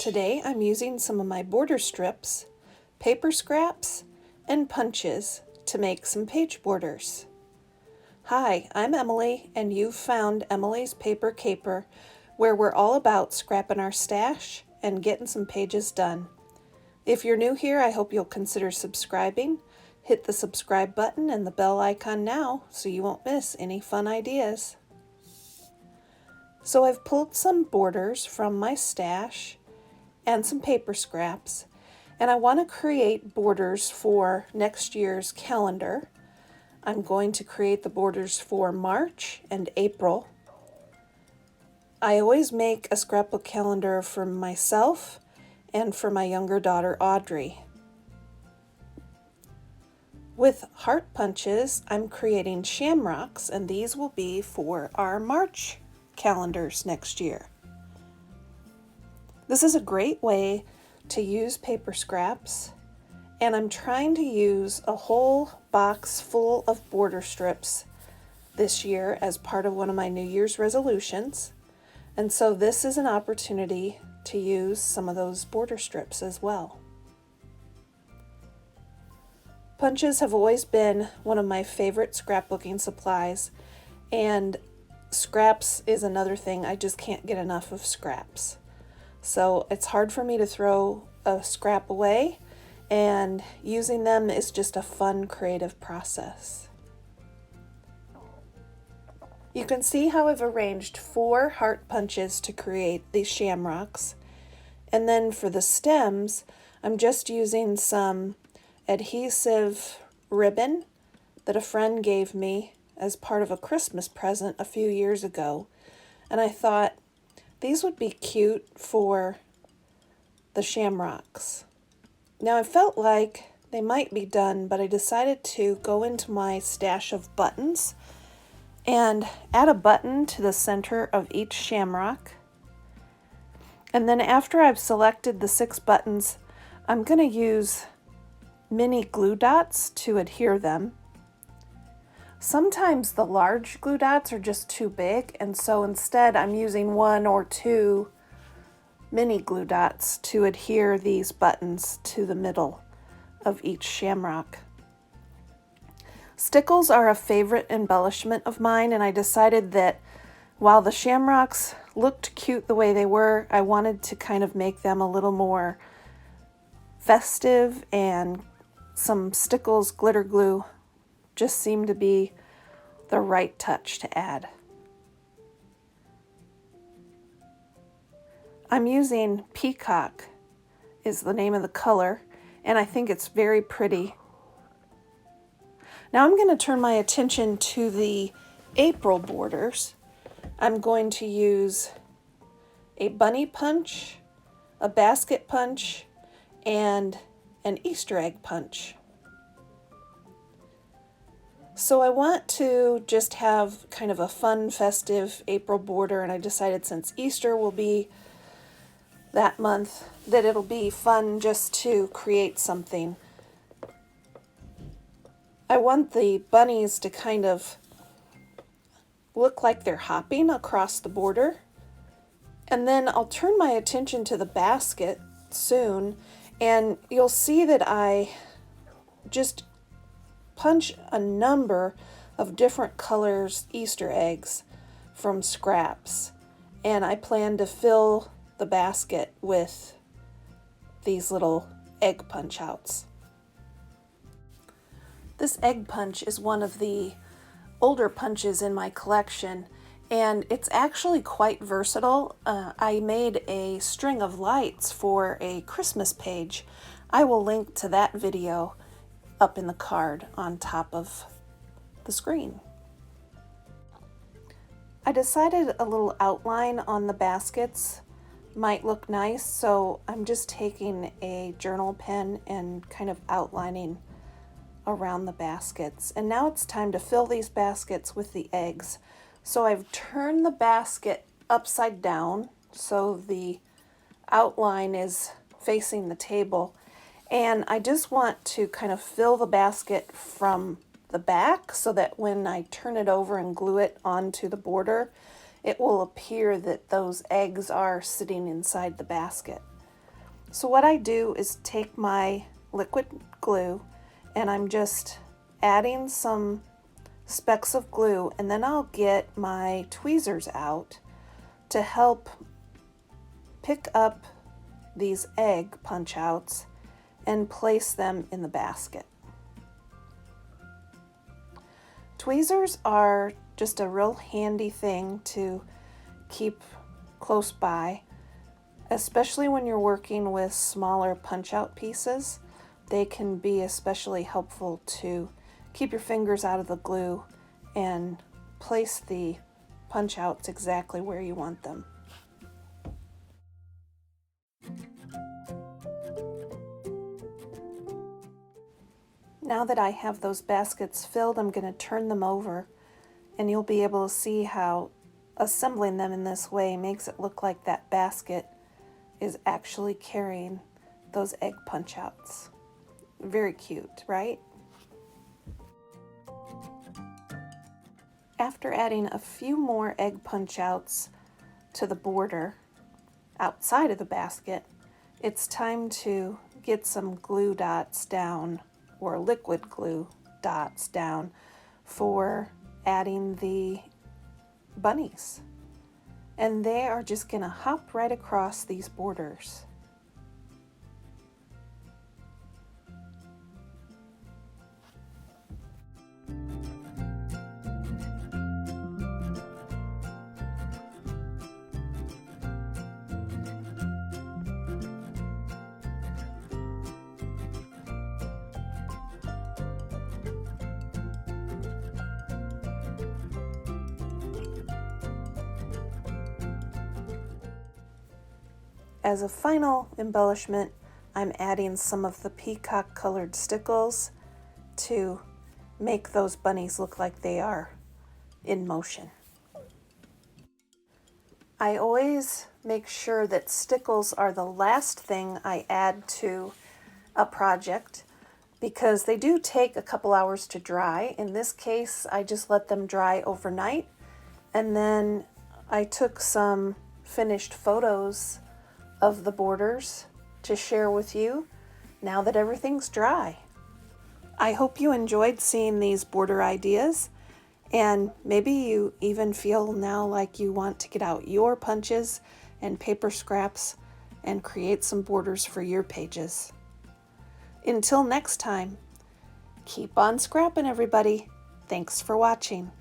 Today I'm using some of my border strips, paper scraps, and punches to make some page borders. Hi, I'm Emily, and you've found Emily's Paper Caper, where we're all about scrapping our stash and getting some pages done. If you're new here, I hope you'll consider subscribing. Hit the subscribe button and the bell icon now so you won't miss any fun ideas. So I've pulled some borders from my stash and some paper scraps, and I want to create borders for next year's calendar. I'm going to create the borders for March and April. I always make a scrapbook calendar for myself and for my younger daughter Audrey. With heart punches, I'm creating shamrocks, and these will be for our March calendars next year. This is a great way to use paper scraps, and I'm trying to use a whole box full of border strips this year as part of one of my New Year's resolutions, and so this is an opportunity to use some of those border strips as well. Punches have always been one of my favorite scrapbooking supplies, and scraps is another thing. I just can't get enough of scraps. So it's hard for me to throw a scrap away, and using them is just a fun creative process. You can see how I've arranged 4 heart punches to create these shamrocks, and then for the stems I'm just using some adhesive ribbon that a friend gave me as part of a Christmas present a few years ago, and I thought these would be cute for the shamrocks. Now I felt like they might be done, but I decided to go into my stash of buttons and add a button to the center of each shamrock. And then after I've selected the 6 buttons, I'm going to use mini glue dots to adhere them. Sometimes the large glue dots are just too big, and so instead I'm using 1 or 2 mini glue dots to adhere these buttons to the middle of each shamrock. Stickles are a favorite embellishment of mine, and I decided that while the shamrocks looked cute the way they were, I wanted to kind of make them a little more festive, and some Stickles glitter glue just seemed to be the right touch to add. I'm using Peacock is the name of the color, and I think it's very pretty. Now I'm going to turn my attention to the April borders. I'm going to use a bunny punch, a basket punch, and an Easter egg punch. So I want to just have kind of a fun, festive April border, and I decided since Easter will be that month that it'll be fun just to create something. I want the bunnies to kind of look like they're hopping across the border, and then I'll turn my attention to the basket soon, and you'll see that I just punch a number of different colors Easter eggs from scraps, and I plan to fill the basket with these little egg punch outs. This egg punch is one of the older punches in my collection, and it's actually quite versatile. I made a string of lights for a Christmas page. I will link to that video up in the card on top of the screen. I decided a little outline on the baskets might look nice, so I'm just taking a journal pen and kind of outlining around the baskets. And now it's time to fill these baskets with the eggs. So I've turned the basket upside down so the outline is facing the table, and I just want to kind of fill the basket from the back so that when I turn it over and glue it onto the border, it will appear that those eggs are sitting inside the basket. So what I do is take my liquid glue and I'm just adding some specks of glue, and then I'll get my tweezers out to help pick up these egg punch outs and place them in the basket. Tweezers are just a real handy thing to keep close by, especially when you're working with smaller punch out pieces. They can be especially helpful to keep your fingers out of the glue and place the punch outs exactly where you want them. Now that I have those baskets filled, I'm going to turn them over, and you'll be able to see how assembling them in this way makes it look like that basket is actually carrying those egg punch outs. Very cute, right? After adding a few more egg punch outs to the border outside of the basket, it's time to get some glue dots down, or liquid glue dots down, for adding the bunnies. And they are just gonna hop right across these borders. As a final embellishment, I'm adding some of the peacock colored stickles to make those bunnies look like they are in motion. I always make sure that stickles are the last thing I add to a project because they do take a couple hours to dry. In this case, I just let them dry overnight, and then I took some finished photos of the borders to share with you now that everything's dry. I hope you enjoyed seeing these border ideas, and maybe you even feel now like you want to get out your punches and paper scraps and create some borders for your pages. Until next time, keep on scrapping, everybody. Thanks for watching.